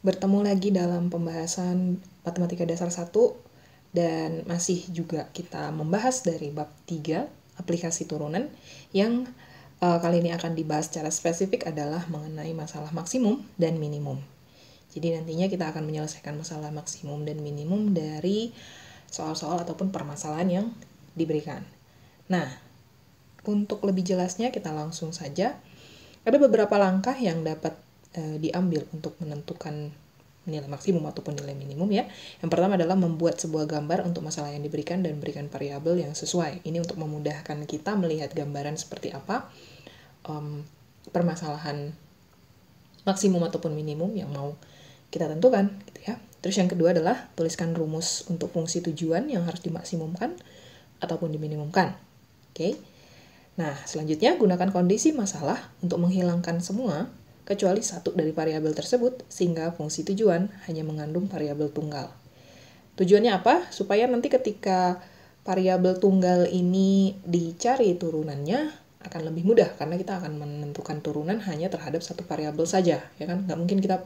bertemu lagi dalam pembahasan Matematika Dasar 1 dan masih juga kita membahas dari bab 3, aplikasi turunan, yang kali ini akan dibahas secara spesifik adalah mengenai masalah maksimum dan minimum. Jadi nantinya kita akan menyelesaikan masalah maksimum dan minimum dari soal-soal ataupun permasalahan yang diberikan. Nah, untuk lebih jelasnya kita langsung saja. Ada beberapa langkah yang dapat diambil untuk menentukan nilai maksimum ataupun nilai minimum ya. Yang pertama adalah membuat sebuah gambar untuk masalah yang diberikan dan berikan variabel yang sesuai. Ini untuk memudahkan kita melihat gambaran seperti apa permasalahan maksimum ataupun minimum yang mau kita tentukan gitu ya. Terus yang kedua adalah tuliskan rumus untuk fungsi tujuan yang harus dimaksimumkan ataupun diminimumkan. Oke. Nah, selanjutnya gunakan kondisi masalah untuk menghilangkan semua kecuali satu dari variabel tersebut sehingga fungsi tujuan hanya mengandung variabel tunggal. Tujuannya apa? Supaya nanti ketika variabel tunggal ini dicari turunannya akan lebih mudah karena kita akan menentukan turunan hanya terhadap satu variabel saja, ya kan? Nggak mungkin kita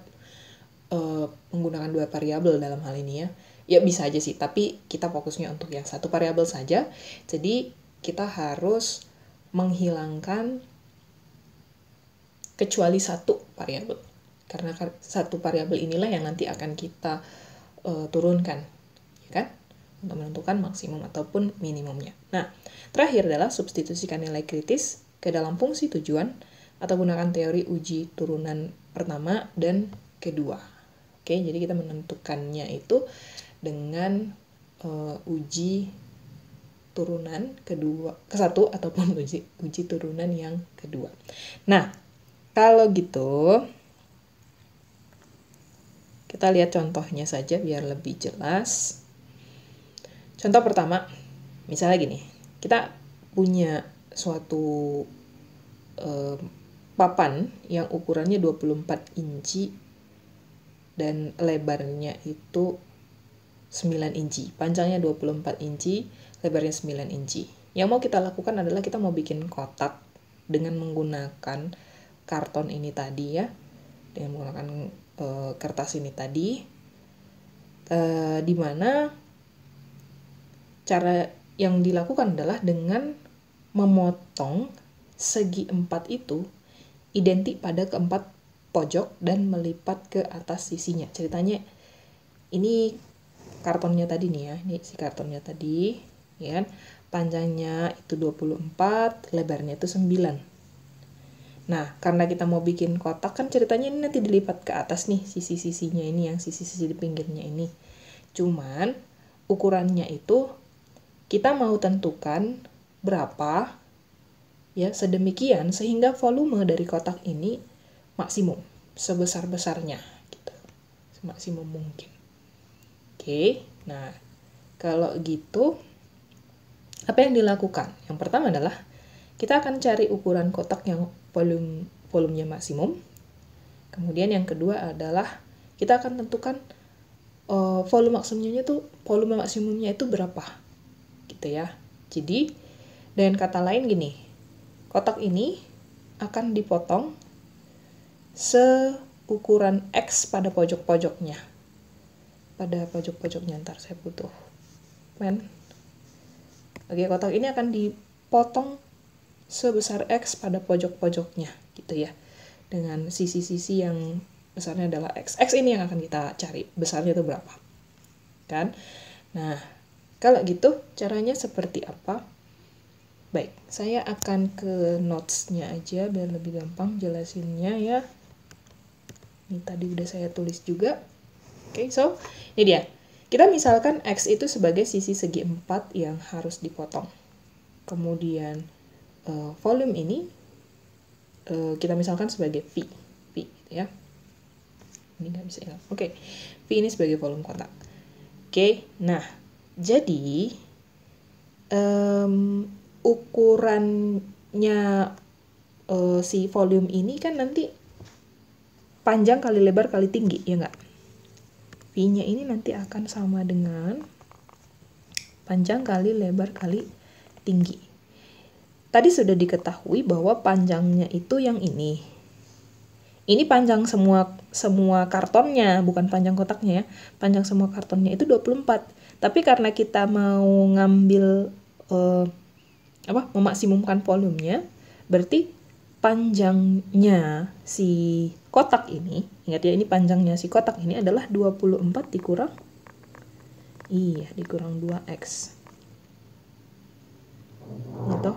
menggunakan dua variabel dalam hal ini ya. Ya bisa aja sih, tapi kita fokusnya untuk yang satu variabel saja. Jadi kita harus menghilangkan kecuali satu variabel. Karena satu variabel inilah yang nanti akan kita turunkan, ya kan? Untuk menentukan maksimum ataupun minimumnya. Nah, terakhir adalah substitusikan nilai kritis ke dalam fungsi tujuan atau gunakan teori uji turunan pertama dan kedua. Oke, jadi kita menentukannya itu dengan uji turunan ke satu ataupun uji turunan yang kedua. Nah, kalau gitu kita lihat contohnya saja biar lebih jelas. Contoh pertama, misalnya gini, kita punya suatu papan yang ukurannya 24 inci dan lebarnya itu 9 inci. Panjangnya 24 inci, lebarnya 9 inci. Yang mau kita lakukan adalah kita mau bikin kotak dengan menggunakan karton ini tadi ya. Dengan menggunakan kertas ini tadi. Dimana cara yang dilakukan adalah dengan memotong segi 4 itu identik pada keempat pojok dan melipat ke atas sisinya. Ceritanya ini kartonnya tadi nih ya, ini si kartonnya tadi, ya kan? Panjangnya itu 24, lebarnya itu 9. Nah, karena kita mau bikin kotak kan ceritanya ini nanti dilipat ke atas nih, sisi-sisinya ini, yang sisi-sisi di pinggirnya ini. Cuman, ukurannya itu kita mau tentukan berapa, ya, sedemikian sehingga volume dari kotak ini maksimum, sebesar-besarnya, gitu. Semaksimum mungkin. Oke, nah kalau gitu apa yang dilakukan? Yang pertama adalah kita akan cari ukuran kotak yang volumenya maksimum. Kemudian yang kedua adalah kita akan tentukan volume maksimumnya itu berapa, gitu ya. Jadi dengan kata lain gini, kotak ini akan dipotong seukuran X pada pojok-pojoknya. Pada pojok-pojoknya, ntar saya butuh pen. Oke, kotak ini akan dipotong sebesar X pada pojok-pojoknya, gitu ya. Dengan sisi-sisi yang besarnya adalah X. X ini yang akan kita cari, besarnya itu berapa. Kan? Nah, kalau gitu caranya seperti apa? Baik, saya akan ke notes-nya aja biar lebih gampang jelasinnya ya. Ini tadi udah saya tulis juga. Oke, so ini dia. Kita misalkan X itu sebagai sisi segi 4 yang harus dipotong. Kemudian volume ini kita misalkan sebagai V gitu ya. Ini nggak bisa ingat. Oke, V ini sebagai volume kotak. Oke, nah jadi ukurannya si volume ini kan nanti panjang kali lebar kali tinggi, ya nggak? V-nya ini nanti akan sama dengan panjang kali lebar kali tinggi. Tadi sudah diketahui bahwa panjangnya itu yang ini. Ini panjang semua kartonnya, bukan panjang kotaknya ya. Panjang semua kartonnya itu 24. Tapi karena kita mau ngambil memaksimumkan volumenya, berarti panjangnya si kotak ini, ingat ya, ini panjangnya si kotak ini adalah 24 dikurang 2x. Gitu.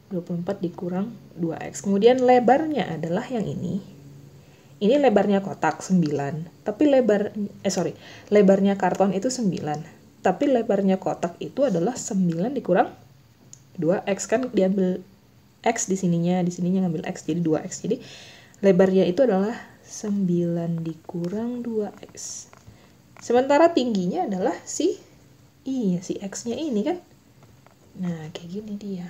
24 dikurang 2x. Kemudian lebarnya adalah yang ini. Ini lebarnya kotak 9, tapi lebarnya karton itu 9. Tapi lebarnya kotak itu adalah 9 dikurang 2x, kan diambil x di sininya ngambil x, jadi 2x. Jadi lebarnya itu adalah 9 dikurang 2x. Sementara tingginya adalah si x-nya ini kan. Nah, kayak gini dia.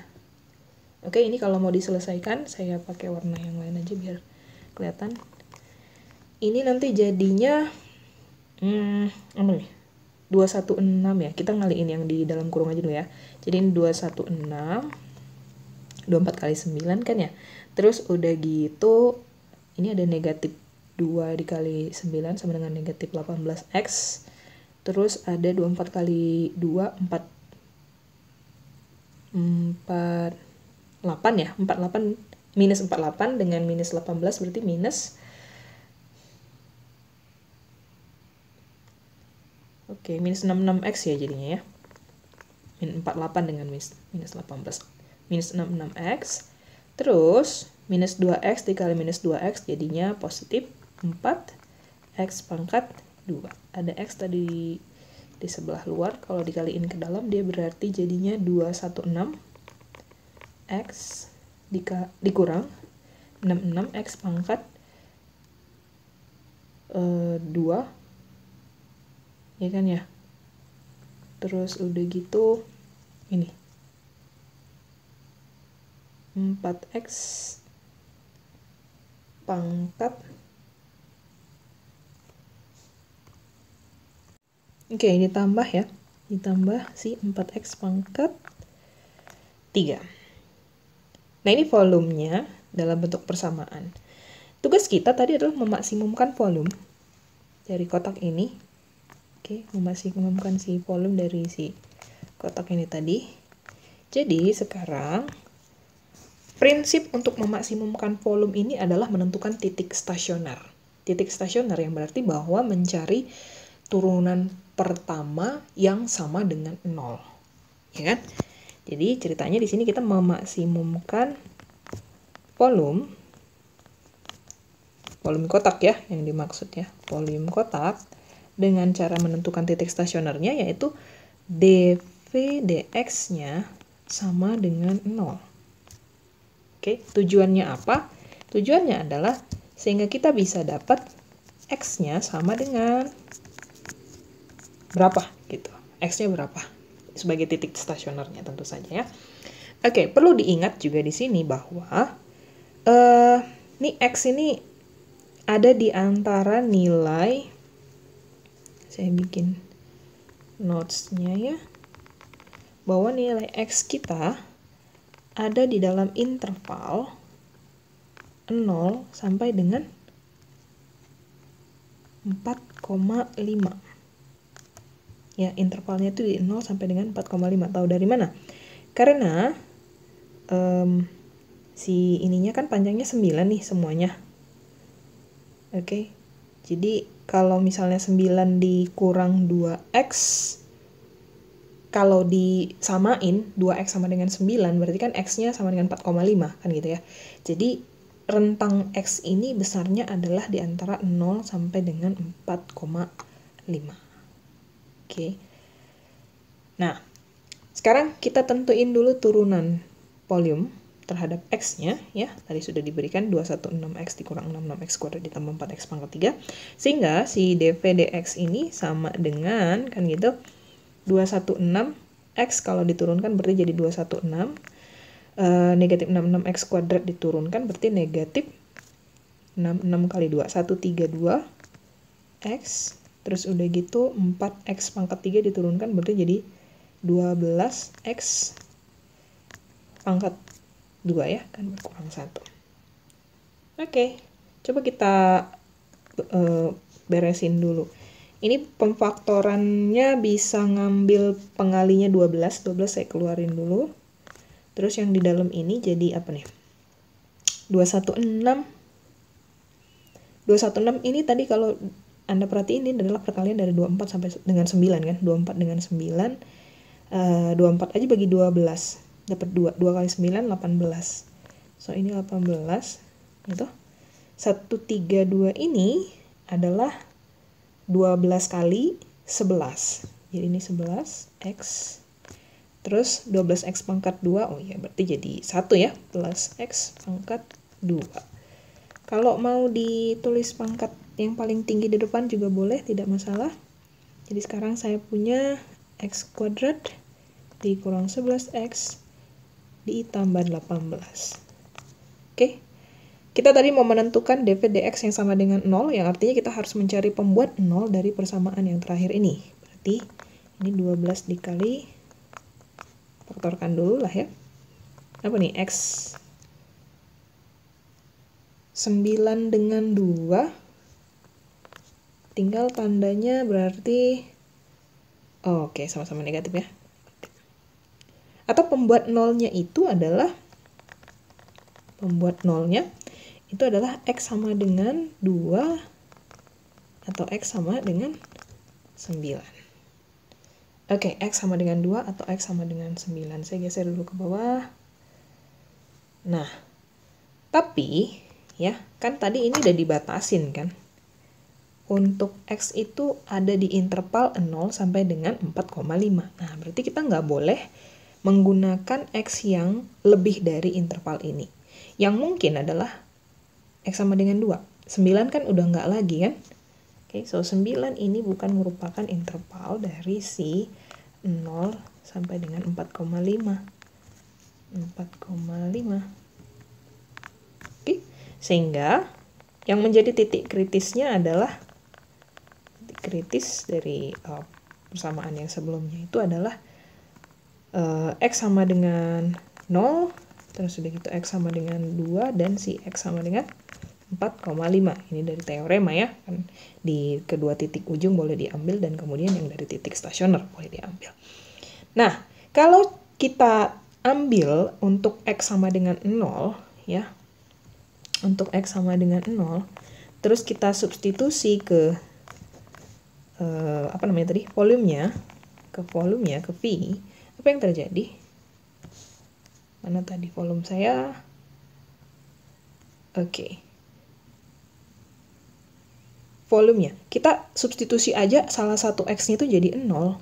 Oke, ini kalau mau diselesaikan, saya pakai warna yang lain aja biar kelihatan. Ini nanti jadinya 216 ya. Kita ngaliin yang di dalam kurung aja dulu ya. Jadi ini 216, 24 kali 9 kan ya. Terus udah gitu, ini ada negatif 2 dikali 9 sama dengan negatif 18x. Terus ada 24 kali 2, 48 ya, 48 minus 48 dengan minus 18 berarti minus. Oke, minus 66x ya jadinya ya. Min 48 dengan minus 18. Minus 66x. Terus minus 2x dikali minus 2x jadinya positif 4x pangkat 2. Ada x tadi di sebelah luar, kalau dikaliin ke dalam dia berarti jadinya 216 x dikurang 66x pangkat 2 ya kan ya. Terus udah gitu ini 4x pangkat. Oke, ditambah ya, ditambah si 4x pangkat 3. Nah, ini volumenya dalam bentuk persamaan. Tugas kita tadi adalah memaksimumkan volume dari kotak ini. Oke, memaksimumkan si volume dari si kotak ini tadi. Jadi, sekarang prinsip untuk memaksimumkan volume ini adalah menentukan titik stasioner. Titik stasioner yang berarti bahwa mencari turunan pertama yang sama dengan 0. Ya kan? Jadi ceritanya di sini kita memaksimumkan volume kotak ya, yang dimaksud ya, volume kotak dengan cara menentukan titik stasionernya, yaitu dV dx-nya sama dengan 0. Oke, tujuannya apa? Tujuannya adalah sehingga kita bisa dapat x-nya sama dengan berapa gitu. X-nya berapa? Sebagai titik stasionernya tentu saja ya. Oke, perlu diingat juga di sini bahwa ini X ini ada di antara nilai, saya bikin notes-nya ya, bahwa nilai X kita ada di dalam interval 0 sampai dengan 4,5. Ya, intervalnya itu di 0 sampai dengan 4,5. Tahu dari mana? Karena si ininya kan panjangnya 9 nih semuanya. Oke. Jadi kalau misalnya 9 dikurang 2x, kalau disamain 2x sama dengan 9, berarti kan x-nya sama dengan 4,5 kan gitu ya. Jadi rentang x ini besarnya adalah di antara 0 sampai dengan 4,5. Oke. Nah, sekarang kita tentuin dulu turunan volume terhadap x-nya ya. Tadi sudah diberikan 216x dikurang 66x kuadrat ditambah 4x pangkat 3. Sehingga si dV dx ini sama dengan kan gitu 216x kalau diturunkan berarti jadi 216. Negatif 66x kuadrat diturunkan berarti negatif 66 kali 2 132x. Terus udah gitu 4x pangkat 3 diturunkan berarti jadi 12x pangkat 2 ya, kan berkurang 1. Oke, coba kita beresin dulu. Ini pemfaktorannya bisa ngambil pengalinya 12. 12 saya keluarin dulu. Terus yang di dalam ini jadi apa nih? 216. 216 ini tadi kalau Anda perhatiin ini adalah perkalian dari 24 sampai dengan 9 kan? 24 dengan 9. 24 aja bagi 12. Dapat 2. 2 kali 9, 18. So, ini 18. Gitu. 132 ini adalah 12 kali 11. Jadi ini 11 X. Terus 12X pangkat 2. Oh iya, berarti jadi 1 ya. Plus X pangkat 2. Kalau mau ditulis pangkat yang paling tinggi di depan juga boleh, tidak masalah. Jadi sekarang saya punya X kuadrat dikurang 11X ditambah 18. Oke. Kita tadi mau menentukan dv dx yang sama dengan 0, yang artinya kita harus mencari pembuat 0 dari persamaan yang terakhir ini. Berarti ini 12 dikali, faktorkan dulu lah ya. Apa nih? X 9 dengan 2. Tinggal tandanya berarti, oke, sama-sama negatif ya. Atau pembuat 0-nya itu adalah, X sama dengan 2 atau X sama dengan 9. Oke, X sama dengan 2 atau X sama dengan 9. Saya geser dulu ke bawah. Nah, tapi ya, kan tadi ini udah dibatasin kan. Untuk X itu ada di interval 0 sampai dengan 4,5. Nah, berarti kita nggak boleh menggunakan X yang lebih dari interval ini. Yang mungkin adalah X sama dengan 2. 9 kan udah nggak lagi kan? Oke, so 9 ini bukan merupakan interval dari si 0 sampai dengan 4,5. 4,5. Oke, sehingga yang menjadi titik kritisnya adalah, titik kritis dari persamaan yang sebelumnya itu adalah X sama dengan 0, terus udah gitu X sama dengan 2, dan si X sama dengan 4,5. Ini dari teorema ya, kan di kedua titik ujung boleh diambil, dan kemudian yang dari titik stasioner boleh diambil. Nah, kalau kita ambil untuk X sama dengan 0 ya, untuk X sama dengan 0, terus kita substitusi ke volumenya, ke V, apa yang terjadi? Mana tadi volume saya? Oke. Volumenya, kita substitusi aja salah satu X-nya itu jadi 0.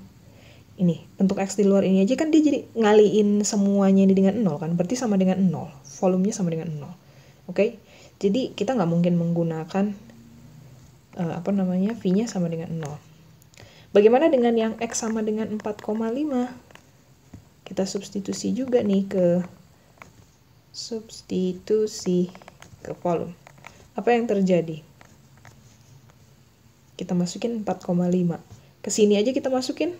Ini, untuk X di luar ini aja kan dia jadi ngaliin semuanya ini dengan 0 kan, berarti sama dengan 0. Volumenya sama dengan 0. Oke, jadi kita nggak mungkin menggunakan V-nya sama dengan 0. Bagaimana dengan yang X sama dengan 4,5? Kita substitusi juga nih ke volume. Apa yang terjadi? Kita masukin 4,5. Ke sini aja kita masukin.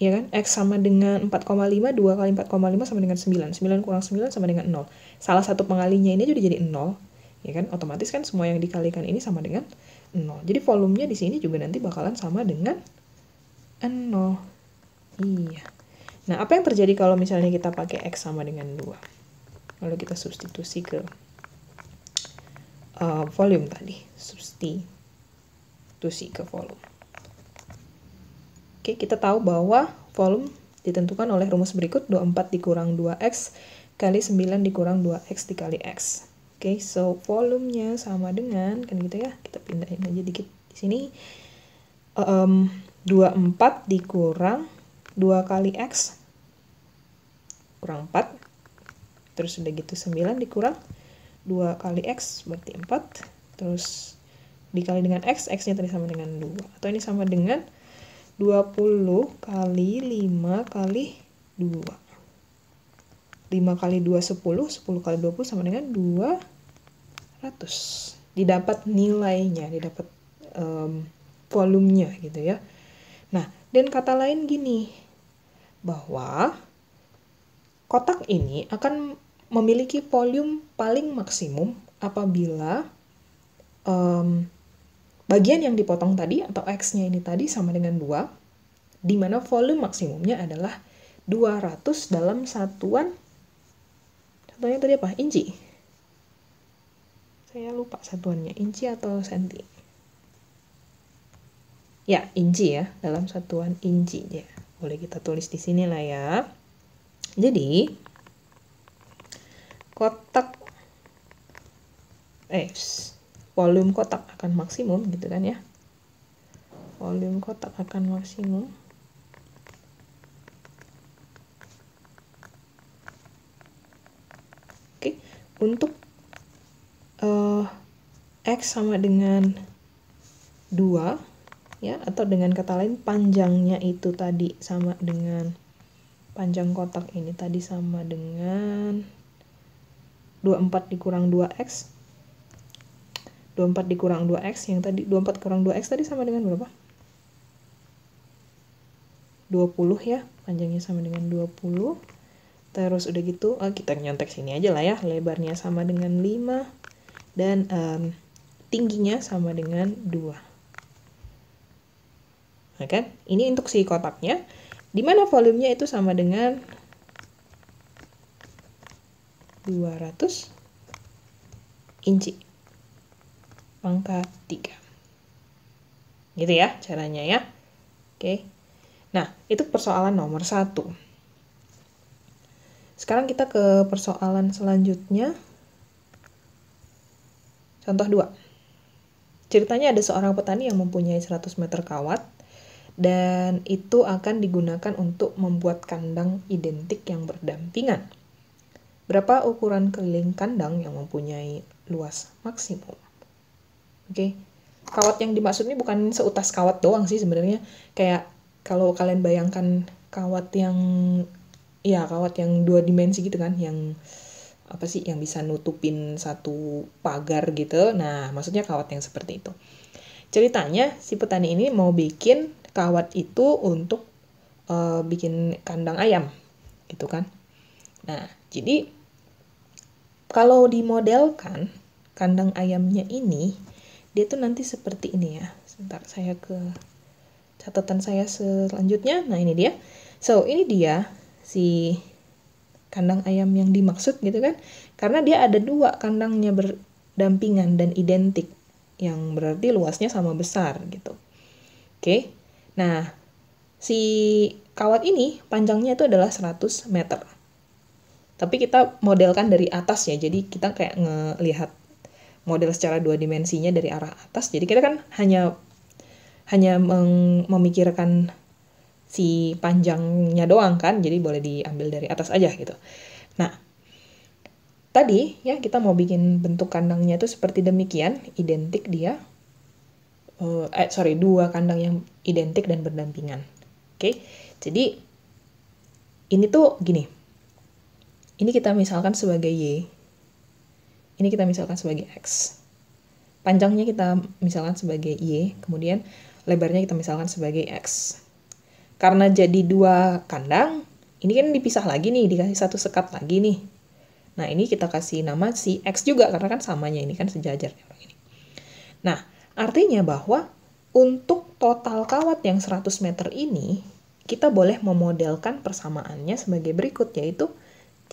Ya kan? X sama dengan 4,5, 2 kali 4,5 sama dengan 9. 9 kurang 9 sama dengan 0. Salah satu pengalinya ini jadi 0. Ya kan? Otomatis kan semua yang dikalikan ini sama dengan 0. Jadi volumenya di sini juga nanti bakalan sama dengan 0. Iya. Nah, apa yang terjadi kalau misalnya kita pakai X sama dengan 2? Lalu kita substitusi ke volume tadi. Substitusi ke volume. Oke, kita tahu bahwa volume ditentukan oleh rumus berikut. 24 dikurang 2X kali 9 dikurang 2X dikali X. Oke, so volumenya sama dengan, kan gitu ya, kita pindahin aja dikit di sini. 24 dikurang 2 kali X kurang 4. Terus udah gitu 9 dikurang 2 kali X berarti 4. Terus dikali dengan X, X-nya tadi sama dengan 2. Atau ini sama dengan 20 kali 5 kali 2. 5 kali 2, 10. 10 kali 20 sama dengan 200. Didapat nilainya, didapat volumenya gitu ya. Nah, dan kata lain gini, bahwa kotak ini akan memiliki volume paling maksimum apabila bagian yang dipotong tadi atau X-nya ini tadi sama dengan 2, di mana volume maksimumnya adalah 200 dalam satuan tadi apa? Inci. Saya lupa satuannya, inci atau senti. Ya, inci ya, dalam satuan inci ya. Boleh kita tulis di sini lah ya. Jadi, volume kotak akan maksimum gitu kan ya. Volume kotak akan maksimum. Oke, untuk X sama dengan 2 ya, atau dengan kata lain panjangnya itu tadi sama dengan panjang kotak ini tadi sama dengan 24 dikurang 2X. 24 dikurang 2X, yang tadi 24 kurang 2X tadi sama dengan berapa? 20 ya, panjangnya sama dengan 20. Terus udah gitu, kita nyontek sini aja lah ya, lebarnya sama dengan 5 dan tingginya sama dengan 2. Nah kan, ini untuk si kotaknya, dimana volumenya itu sama dengan 200 inci pangkat 3. Gitu ya caranya ya. Oke. Nah, itu persoalan nomor 1. Sekarang kita ke persoalan selanjutnya. Contoh 2. Ceritanya ada seorang petani yang mempunyai 100 meter kawat dan itu akan digunakan untuk membuat kandang identik yang berdampingan. Berapa ukuran keliling kandang yang mempunyai luas maksimum? Oke. Kawat yang dimaksud ini bukan seutas kawat doang sih sebenarnya. Kayak kalau kalian bayangkan kawat yang 2 dimensi gitu kan, yang apa sih, yang bisa nutupin satu pagar gitu. Nah, maksudnya kawat yang seperti itu. Ceritanya si petani ini mau bikin kawat itu untuk bikin kandang ayam gitu kan. Nah, jadi kalau dimodelkan kandang ayamnya ini, dia tuh nanti seperti ini ya. Sebentar, saya ke catatan saya selanjutnya. Nah, ini dia. So, ini dia si kandang ayam yang dimaksud gitu kan. Karena dia ada 2 kandangnya berdampingan dan identik, yang berarti luasnya sama besar gitu. Oke. Nah, si kawat ini panjangnya itu adalah 100 meter. Tapi kita modelkan dari atas ya. Jadi kita kayak ngelihat model secara 2 dimensinya dari arah atas. Jadi kita kan hanya memikirkan si panjangnya doang kan. Jadi boleh diambil dari atas aja gitu. Nah, tadi ya kita mau bikin bentuk kandangnya itu seperti demikian, identik dia. 2 kandang yang identik dan berdampingan. Oke. Jadi ini tuh gini. Ini kita misalkan sebagai Y. Ini kita misalkan sebagai X. Panjangnya kita misalkan sebagai Y, kemudian lebarnya kita misalkan sebagai X. Karena jadi 2 kandang, ini kan dipisah lagi nih, dikasih 1 sekat lagi nih. Nah, ini kita kasih nama si X juga, karena kan samanya, ini kan sejajar. Nah, artinya bahwa untuk total kawat yang 100 meter ini, kita boleh memodelkan persamaannya sebagai berikut, yaitu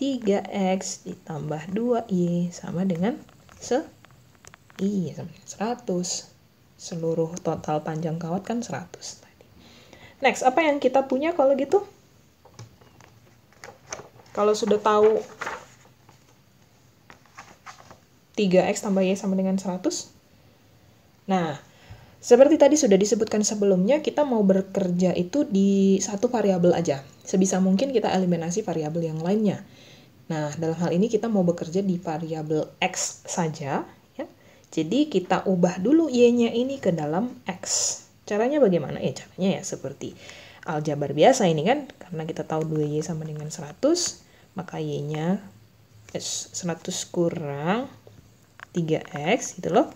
3X ditambah 2Y sama dengan 100. Seluruh total panjang kawat kan 100 tadi. Next, apa yang kita punya kalau gitu? Kalau sudah tahu 3X tambah Y sama dengan 100. Nah, seperti tadi sudah disebutkan sebelumnya, kita mau bekerja itu di satu variabel aja. Sebisa mungkin kita eliminasi variabel yang lainnya. Nah, dalam hal ini kita mau bekerja di variabel X saja. Ya. Jadi kita ubah dulu Y-nya ini ke dalam X. Caranya bagaimana? Caranya ya seperti aljabar biasa ini kan. Karena kita tahu 2Y sama dengan 100, maka Y-nya 100 kurang 3X gitu loh.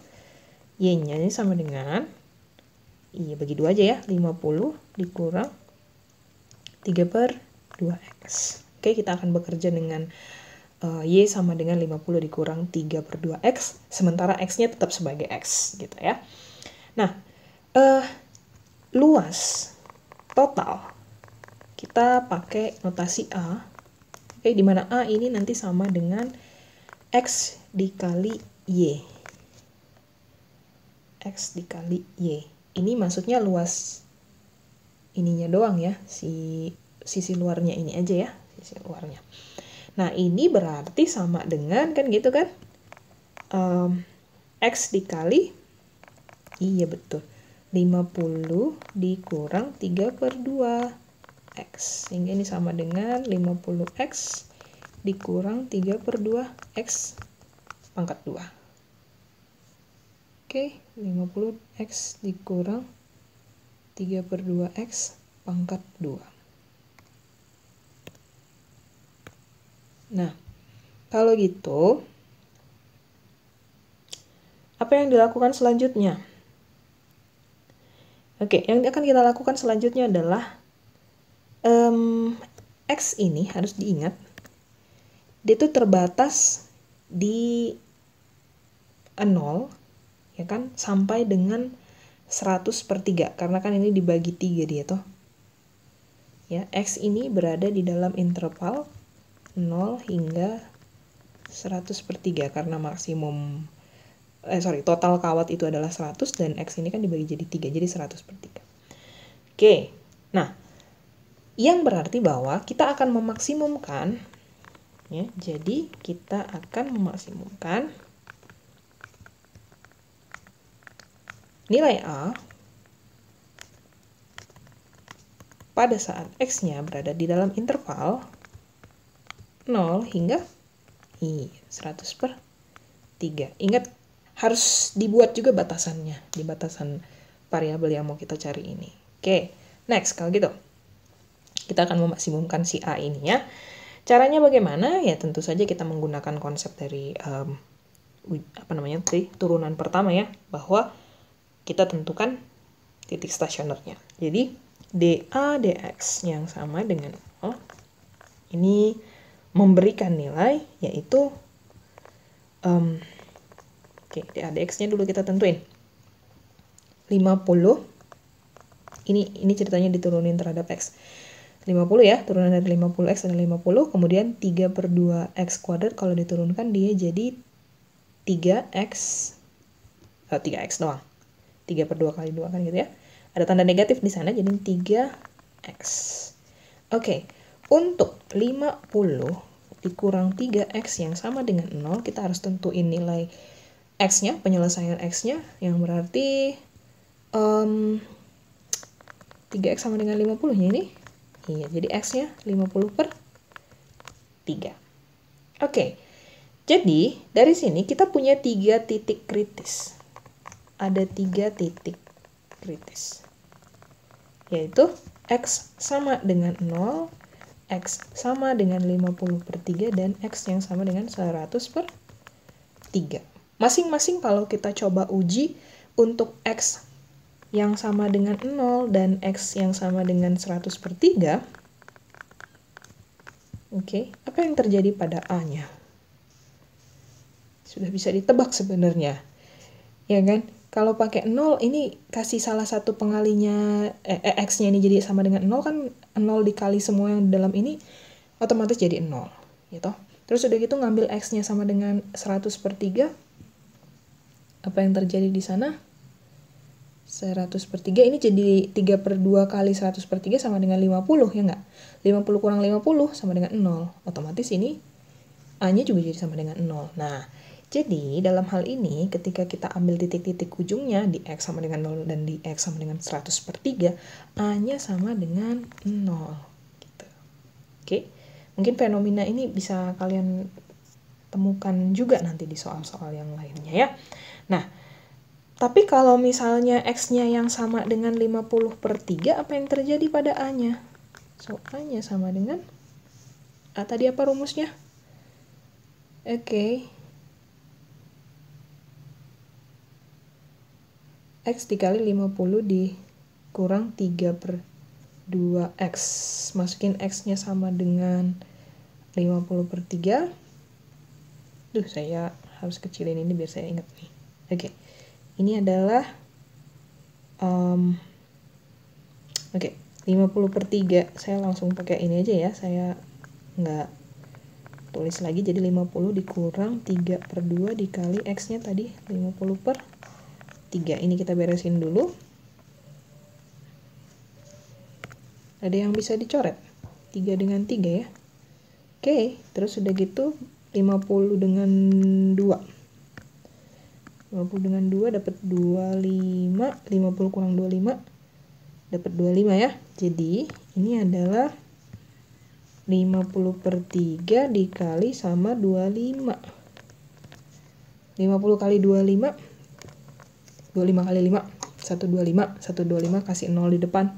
Y-nya ini sama dengan, bagi 2 aja ya, 50 dikurang 3/2X. Oke, kita akan bekerja dengan Y sama dengan 50 dikurang 3 per 2X, sementara X-nya tetap sebagai X, gitu ya. Nah, luas total, kita pakai notasi A, oke, di mana A ini nanti sama dengan X dikali Y. X dikali Y. Ini maksudnya luas ininya doang ya, sisi luarnya ini aja ya, sisi luarnya. Nah, ini berarti sama dengan, kan gitu kan, X dikali, iya betul, 50 dikurang 3 per 2X. Sehingga ini sama dengan 50X dikurang 3 per 2X pangkat 2. Oke, 50X dikurang 3 per 2X pangkat 2. Nah, kalau gitu, apa yang dilakukan selanjutnya? Oke, yang akan kita lakukan selanjutnya adalah X ini harus diingat, dia itu terbatas di 0, ya kan, sampai dengan 100 per 3, karena kan ini dibagi 3 dia toh. Ya, X ini berada di dalam interval 0 hingga 100 per 3, karena maksimum, total kawat itu adalah 100, dan X ini kan dibagi jadi 3, jadi 100 per 3. Oke, nah, yang berarti bahwa kita akan memaksimumkan, ya, jadi kita akan memaksimumkan nilai A pada saat X-nya berada di dalam interval 0 hingga 100 per 3. Ingat, harus dibuat juga batasannya, di batasan variabel yang mau kita cari ini. Oke, next, kalau gitu, kita akan memaksimumkan si A ini ya. Caranya bagaimana? Ya tentu saja kita menggunakan konsep dari turunan pertama ya, bahwa kita tentukan titik stasionernya. Jadi dA dx yang sama dengan 0 ini memberikan nilai yaitu dA dx-nya dulu kita tentuin 50. Ini ceritanya diturunin terhadap X. 50 ya, turunan dari 50X adalah 50, kemudian 3 per 2X kuadrat kalau diturunkan dia jadi 3X doang. 3 per 2 kali 2 kan gitu ya. Ada tanda negatif di sana, jadi 3X. Oke, untuk 50 dikurang 3X yang sama dengan 0, kita harus tentuin nilai X-nya, penyelesaian X-nya, yang berarti 3X sama dengan 50-nya ini. Iya, jadi X-nya 50 per 3. Oke, jadi dari sini kita punya 3 titik kritis. Ada 3 titik kritis. Yaitu X sama dengan 0, X sama dengan 50 per 3, dan X yang sama dengan 100 per 3. Masing-masing kalau kita coba uji untuk X yang sama dengan 0 dan X yang sama dengan 100 per 3, oke, apa yang terjadi pada A-nya? Sudah bisa ditebak sebenarnya, ya kan? Kalau pakai 0, ini kasih salah satu pengalinya, X-nya ini jadi sama dengan 0, kan 0 dikali semua yang di dalam ini, otomatis jadi 0, gitu. Terus udah gitu ngambil X-nya sama dengan 100 per 3, apa yang terjadi di sana? 100 per 3 ini jadi 3 per 2 kali 100 per 3 sama dengan 50, ya nggak? 50 kurang 50 sama dengan 0. Otomatis ini A-nya juga jadi sama dengan 0. Nah, jadi dalam hal ini ketika kita ambil titik-titik ujungnya di X sama dengan 0 dan di X sama dengan 100 per 3, A-nya sama dengan 0. Gitu. Oke, mungkin fenomena ini bisa kalian temukan juga nanti di soal-soal yang lainnya ya. Nah, tapi kalau misalnya X-nya yang sama dengan 50 per 3, apa yang terjadi pada A-nya? So, A-nya sama dengan A tadi apa rumusnya? Oke. X dikali 50 dikurang 3 per 2X. Masukin X-nya sama dengan 50 per 3. Saya harus kecilin ini biar saya ingat nih. Oke. Ini adalah 50/3. Saya langsung pakai ini aja ya. Saya nggak tulis lagi, jadi 50 dikurang 3/2 dikali X-nya tadi 50/3. Ini kita beresin dulu. Ada yang bisa dicoret? 3 dengan 3 ya. Oke, terus udah gitu 50 dengan 2. 50 dengan 2 dapat 25. 50 kurang 25 dapat 25 ya. Jadi ini adalah 50/3 dikali sama 25. 50 kali 25, 25 kali 5, 125. 125 kasih 0 di depan,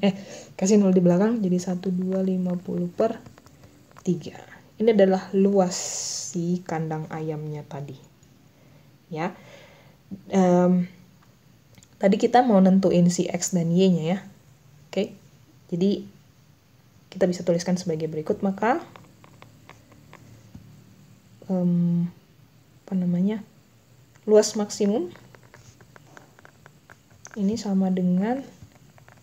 kasih 0 di belakang, jadi 1/250/3. Ini adalah luas si kandang ayamnya tadi. Ya. Tadi kita mau nentuin si X dan Y-nya ya. Oke. Jadi kita bisa tuliskan sebagai berikut, maka luas maksimum ini sama dengan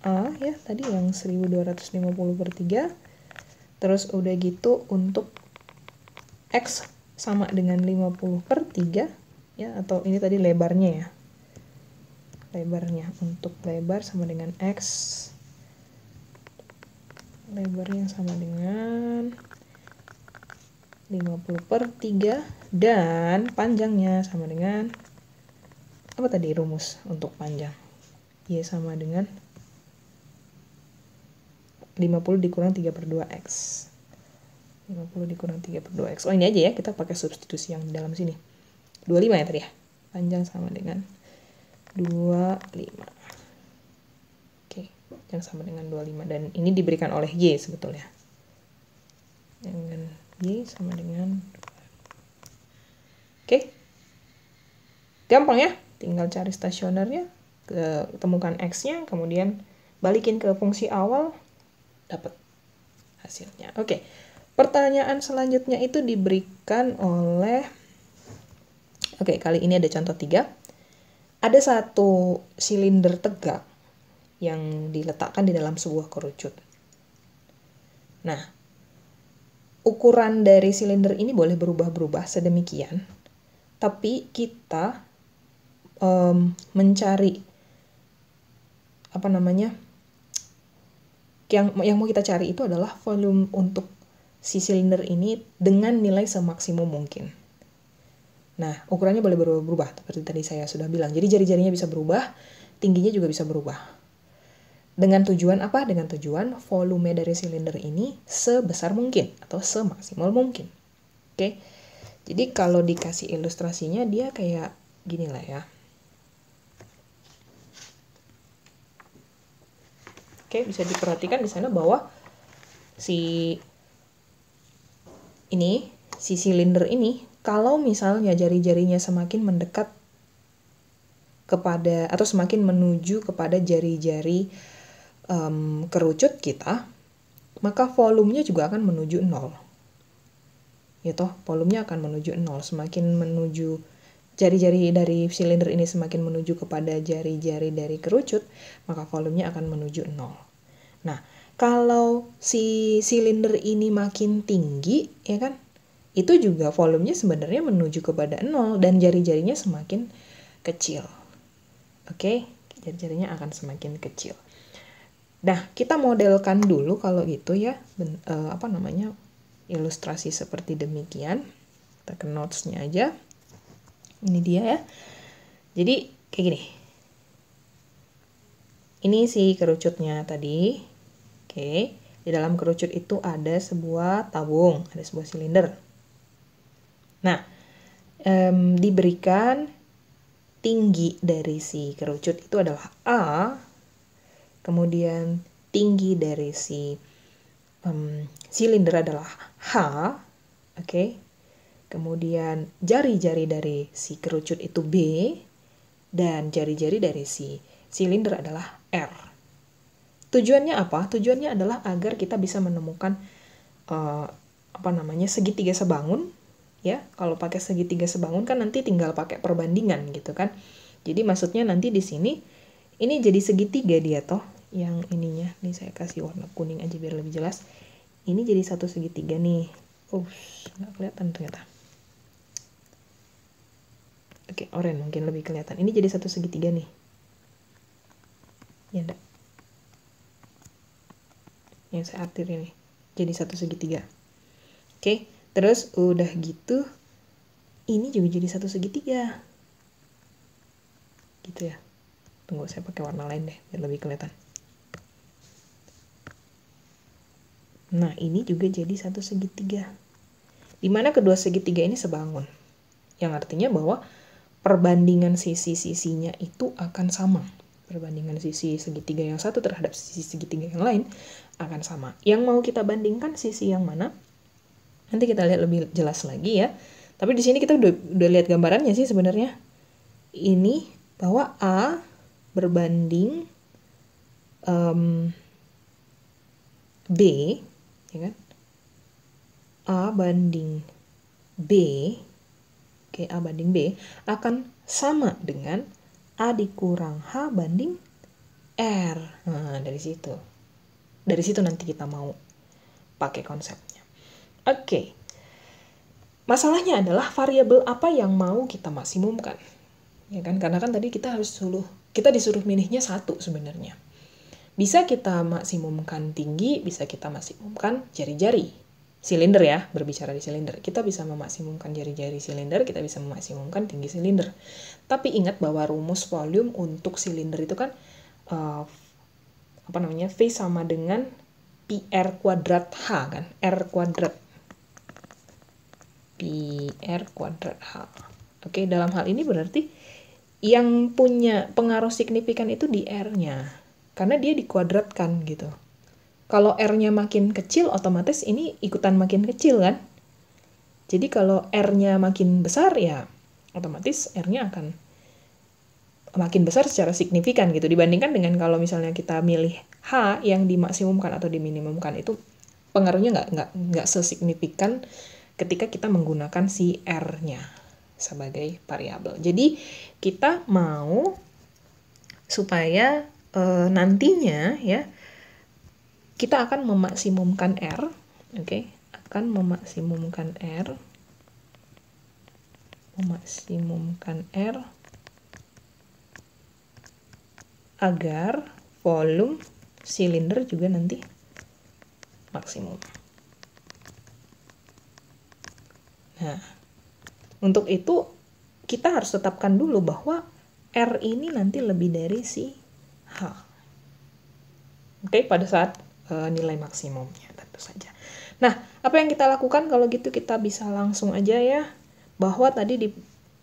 A ya, tadi yang 1250/3. Terus udah gitu untuk X sama dengan 50/3 ya, atau ini tadi lebarnya ya. Lebarnya, untuk lebar sama dengan X. Lebarnya sama dengan 50/3 dan panjangnya sama dengan apa tadi rumus untuk panjang? Y sama dengan 50 dikurang 3/2X. 50 dikurang 3/2X. Oh, ini aja ya, kita pakai substitusi yang di dalam sini. 25 ya tadi ya. Panjang sama dengan 25. Oke, panjang sama dengan 25. Dan ini diberikan oleh Y sebetulnya. Dengan Y sama dengan 2. Oke. Gampang ya. Tinggal cari stasionernya, temukan X-nya, kemudian balikin ke fungsi awal, dapat hasilnya. Oke. Pertanyaan selanjutnya itu diberikan oleh, kali ini ada contoh 3. Ada satu silinder tegak yang diletakkan di dalam sebuah kerucut. Nah, ukuran dari silinder ini boleh berubah-berubah sedemikian, tapi kita mencari yang mau kita cari itu adalah volume untuk si silinder ini dengan nilai semaksimum mungkin. Nah, ukurannya boleh berubah-berubah seperti tadi saya sudah bilang. Jadi jari-jarinya bisa berubah, tingginya juga bisa berubah. Dengan tujuan apa? Dengan tujuan volume dari silinder ini sebesar mungkin atau semaksimal mungkin. Oke. Jadi kalau dikasih ilustrasinya dia kayak gini lah ya. Oke, bisa diperhatikan di sana bahwa si silinder ini, kalau misalnya jari-jarinya semakin mendekat kepada atau semakin menuju kepada jari-jari kerucut kita, maka volumenya juga akan menuju 0. Ya toh, volumenya akan menuju 0. Semakin menuju jari-jari dari silinder ini semakin menuju kepada jari-jari dari kerucut, maka volumenya akan menuju 0. Nah, kalau si silinder ini makin tinggi, ya kan, itu juga volumenya sebenarnya menuju kepada 0 dan jari-jarinya semakin kecil. Oke, jari-jarinya akan semakin kecil. Nah, kita modelkan dulu kalau gitu ya, ilustrasi seperti demikian. Kita ke notes-nya aja. Ini dia ya. Jadi kayak gini. Ini si kerucutnya tadi. Oke, di dalam kerucut itu ada sebuah tabung, ada sebuah silinder. Nah, diberikan tinggi dari si kerucut itu adalah A, kemudian tinggi dari si silinder adalah H, oke. Kemudian jari-jari dari si kerucut itu B, dan jari-jari dari si silinder adalah R. Tujuannya apa? Tujuannya adalah agar kita bisa menemukan segitiga sebangun ya. Kalau pakai segitiga sebangun kan nanti tinggal pakai perbandingan gitu kan. Jadi maksudnya nanti di sini ini jadi segitiga dia toh, yang ininya. Nih saya kasih warna kuning aja biar lebih jelas. Ini jadi satu segitiga nih. Nggak kelihatan ternyata. Oke, oranye mungkin lebih kelihatan. Ini jadi satu segitiga nih. Ya enggak? Yang saya artir ini. Jadi satu segitiga. Oke, terus udah gitu, ini juga jadi satu segitiga. Gitu ya. Tunggu, saya pakai warna lain deh, biar lebih kelihatan. Nah, ini juga jadi satu segitiga. Dimana kedua segitiga ini sebangun. Yang artinya bahwa perbandingan sisi-sisinya itu akan sama. Perbandingan sisi segitiga yang satu terhadap sisi segitiga yang lain akan sama. Yang mau kita bandingkan sisi yang mana? Nanti kita lihat lebih jelas lagi ya. Tapi di sini kita udah lihat gambarannya sih sebenarnya. Ini bahwa A berbanding B, ya kan? A banding B, oke, A banding B akan sama dengan A dikurang H banding R. Nah, dari situ. Dari situ nanti kita mau pakai konsepnya. Oke. Masalahnya adalah variabel apa yang mau kita maksimumkan. Ya kan? Karena kan tadi kita disuruh milihnya satu sebenarnya. Bisa kita maksimumkan tinggi, bisa kita maksimumkan jari-jari. Silinder ya, berbicara di silinder. Kita bisa memaksimumkan jari-jari silinder, kita bisa memaksimumkan tinggi silinder. Tapi ingat bahwa rumus volume untuk silinder itu kan V sama dengan PR kuadrat H kan, R kuadrat. PR kuadrat H. Oke, dalam hal ini berarti yang punya pengaruh signifikan itu di R-nya. Karena dia dikuadratkan gitu. Kalau R-nya makin kecil, otomatis ini ikutan makin kecil kan. Jadi kalau R-nya makin besar, ya otomatis R-nya akan makin besar secara signifikan gitu. Dibandingkan dengan kalau misalnya kita milih H yang dimaksimumkan atau diminimumkan, itu pengaruhnya nggak sesignifikan ketika kita menggunakan si R-nya sebagai variabel. Jadi kita mau supaya nantinya ya kita akan memaksimumkan R, oke, akan memaksimumkan R agar volume silinder juga nanti maksimum. Nah, untuk itu kita harus tetapkan dulu bahwa R ini nanti lebih dari si H. Oke, pada saat nilai maksimumnya tentu saja. Nah, apa yang kita lakukan kalau gitu? Kita bisa langsung aja ya, bahwa tadi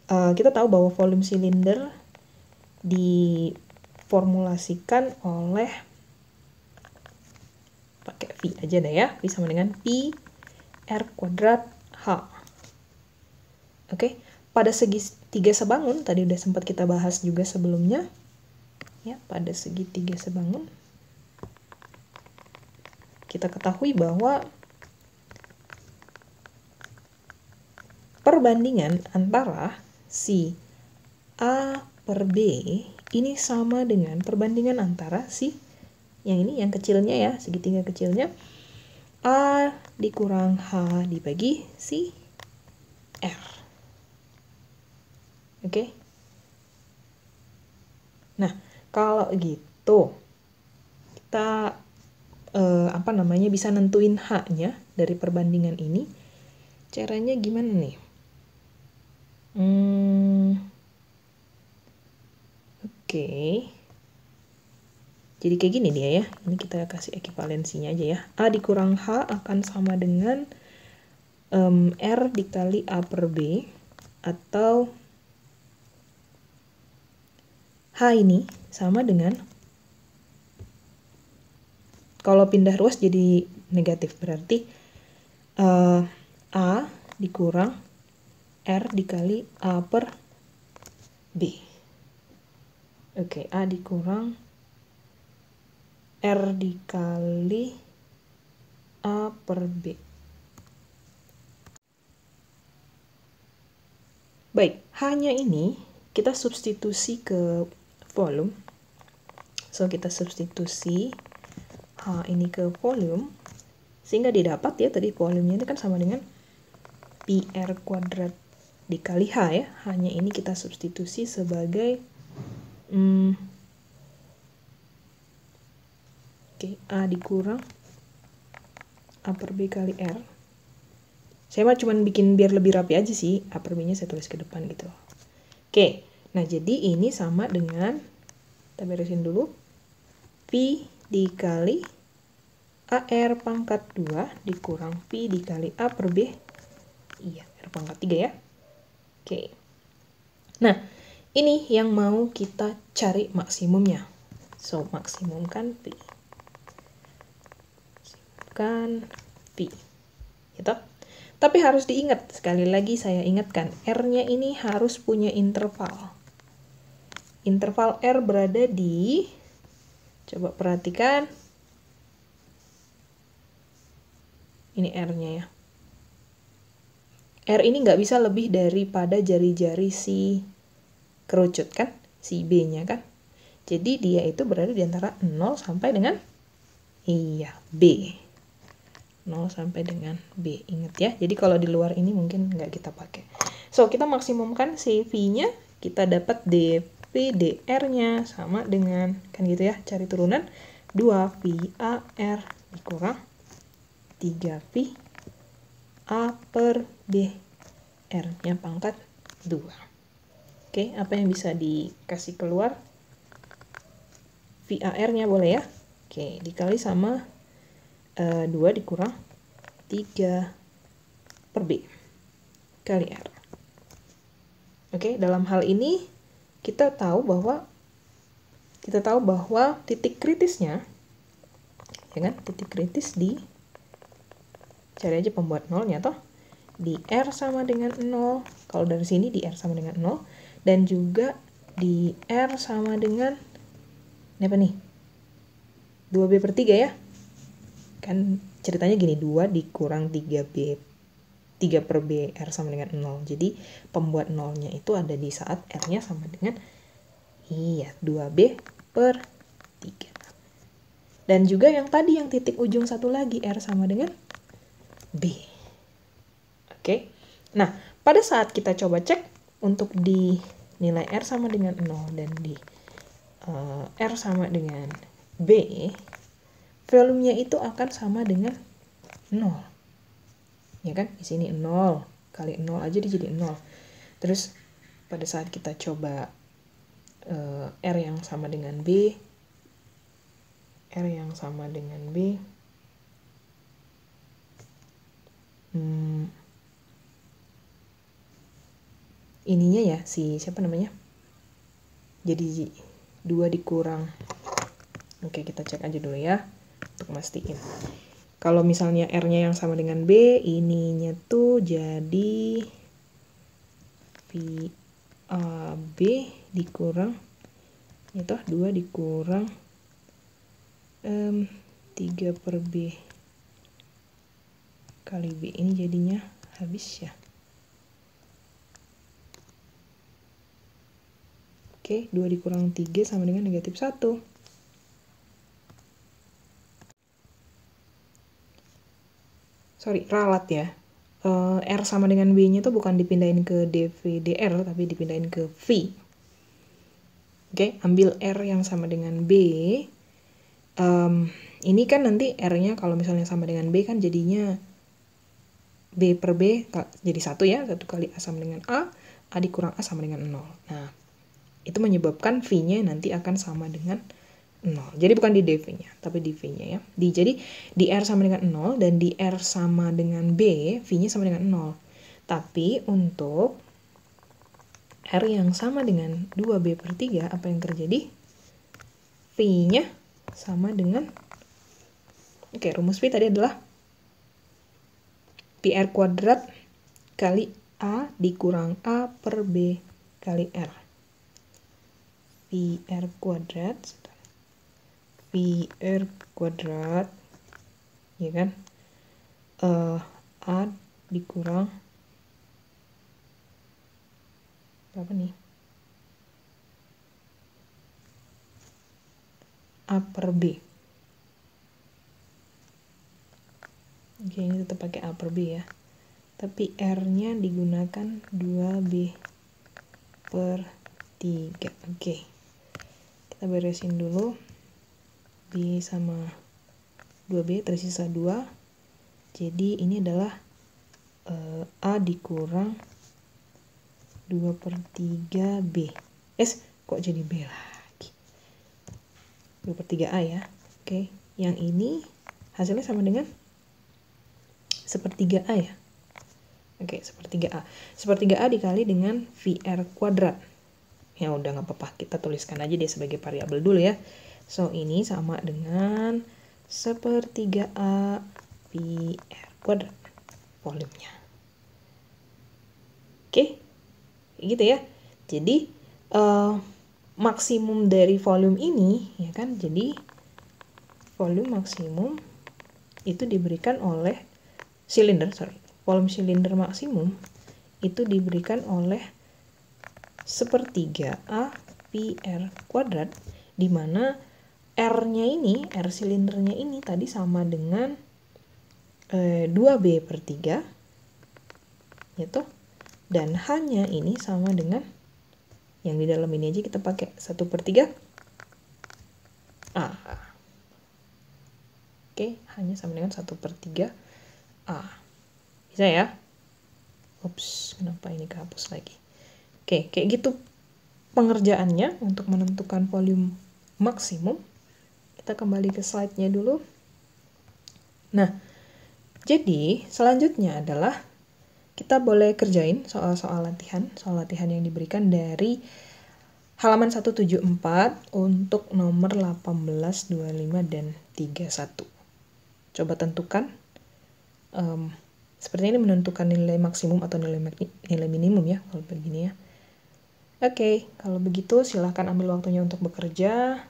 kita tahu bahwa volume silinder diformulasikan oleh, pakai V aja deh ya, V sama dengan Pi R kuadrat H. Oke, pada segitiga sebangun, tadi udah sempat kita bahas juga sebelumnya, ya, pada segitiga sebangun, kita ketahui bahwa perbandingan antara si A per B ini sama dengan perbandingan antara si yang ini, yang kecilnya ya, segitiga kecilnya, A dikurang H dibagi si R. Oke. Nah, kalau gitu kita bisa nentuin H-nya dari perbandingan ini. Caranya gimana nih? Oke. Jadi kayak gini dia ya. Ini kita kasih ekivalensinya aja ya. A dikurang H akan sama dengan R dikali A per B, atau H ini sama dengan, kalau pindah ruas jadi negatif, berarti A dikurang R dikali A per B. Oke, A dikurang R dikali A per B. Baik, hanya ini kita substitusi ke volume. So, kita substitusi H ini ke volume, sehingga didapat ya tadi volumenya itu kan sama dengan PR kuadrat dikali H ya. Hanya ini kita substitusi sebagai A dikurang A per B kali R. Saya mah cuman bikin biar lebih rapi aja sih, A per B-nya saya tulis ke depan gitu. Oke, nah jadi ini sama dengan, kita beresin dulu, Pi dikali AR pangkat 2 dikurang Pi dikali A per B, iya, R pangkat 3 ya. Oke, nah ini yang mau kita cari maksimumnya. So, maksimumkan Pi. Maksimumkan Pi. Gitu. Tapi harus diingat, sekali lagi saya ingatkan, R-nya ini harus punya interval. Interval R berada di, coba perhatikan, ini R-nya ya. R ini nggak bisa lebih daripada jari-jari si kerucut kan, si B-nya kan. Jadi dia itu berada di antara 0 sampai dengan, iya, B. 0 sampai dengan B, ingat ya. Jadi kalau di luar ini mungkin nggak kita pakai. So, kita maksimumkan si V-nya, kita dapat dP dR-nya sama dengan, kan gitu ya, cari turunan, 2V AR dikurang 3V A per B R-nya pangkat 2. Oke, apa yang bisa dikasih keluar? VAR-nya boleh ya. Oke, dikali sama 2 dikurang 3 per B kali R. Oke, dalam hal ini kita tahu bahwa titik kritisnya, ya kan, titik kritis di, cari aja pembuat nolnya toh, di R sama dengan 0, kalau dari sini di R sama dengan 0, dan juga di R sama dengan, ini apa nih, 2B per 3 ya, kan ceritanya gini, 2 dikurang 3B 3 per B R sama dengan 0. Jadi pembuat nolnya itu ada di saat R-nya sama dengan, iya, 2B per 3. Dan juga yang tadi, yang titik ujung satu lagi, R sama dengan B. Oke. Nah, pada saat kita coba cek untuk di nilai R sama dengan 0 dan di R sama dengan B, volumenya itu akan sama dengan 0. Ya kan? Di sini 0 kali 0 aja dia jadi 0. Terus pada saat kita coba R yang sama dengan B, R yang sama dengan B, ininya ya, si siapa namanya? Jadi 2 dikurang, oke kita cek aja dulu ya untuk mastiin. Kalau misalnya R-nya yang sama dengan B, ininya tuh jadi PAB dikurang, itu 2 dikurang 3 per B kali B, ini jadinya habis ya. Oke, 2 dikurang 3 sama dengan negatif 1. Sorry, ralat ya. R sama dengan B-nya tuh bukan dipindahin ke DV/DR, tapi dipindahin ke V. Oke, ambil R yang sama dengan B. Ini kan nanti R-nya kalau misalnya sama dengan B kan jadinya B per B jadi 1 ya, 1 kali A sama dengan A dikurang A sama dengan 0. Nah, itu menyebabkan V-nya nanti akan sama dengan 0. Jadi bukan di dV-nya, tapi di V-nya ya. Jadi di R sama dengan 0 dan di R sama dengan B, V-nya sama dengan 0. Tapi untuk R yang sama dengan 2B per 3, apa yang terjadi? V-nya sama dengan, oke, rumus V tadi adalah PR kuadrat kali A dikurang A per B kali R. PR kuadrat ya kan, A dikurang Berapa nih? A per B. Oke, ini tetap pakai A per B ya. Tapi R-nya digunakan 2B per 3. Oke. Kita beresin dulu. B sama 2B tersisa 2. Jadi ini adalah A dikurang 2 per 3B. Kok jadi B lagi? 2 per 3A ya. Oke, yang ini hasilnya sama dengan sepertiga A ya. Oke, sepertiga A. Sepertiga A dikali dengan VR kuadrat. Ya udah nggak apa-apa, kita tuliskan aja deh sebagai variabel dulu ya. So, ini sama dengan sepertiga A VR kuadrat volumenya. Oke, gitu ya. Jadi, maksimum dari volume ini, ya kan, jadi volume maksimum itu diberikan oleh volume silinder maksimum itu diberikan oleh sepertiga A pi R kuadrat, di mana R-nya ini, R silindernya ini tadi sama dengan 2B per 3, gitu. Dan H-nya ini sama dengan, yang di dalam ini aja kita pakai 1 per 3 A. Oke, H-nya sama dengan 1 per 3 A. Bisa ya? Ups, kenapa ini kehapus lagi? Oke, kayak gitu pengerjaannya untuk menentukan volume maksimum. Kita kembali ke slide-nya dulu. Nah, jadi selanjutnya adalah kita boleh kerjain soal latihan yang diberikan dari halaman 174 untuk nomor 18, 25, dan 31. Coba tentukan. Seperti ini menentukan nilai maksimum atau nilai minimum ya, kalau begini ya. Oke, kalau begitu silahkan ambil waktunya untuk bekerja.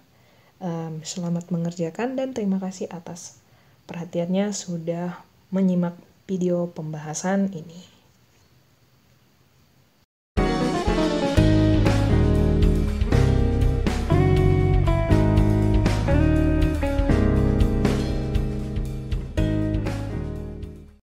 Selamat mengerjakan dan terima kasih atas perhatiannya sudah menyimak video pembahasan ini.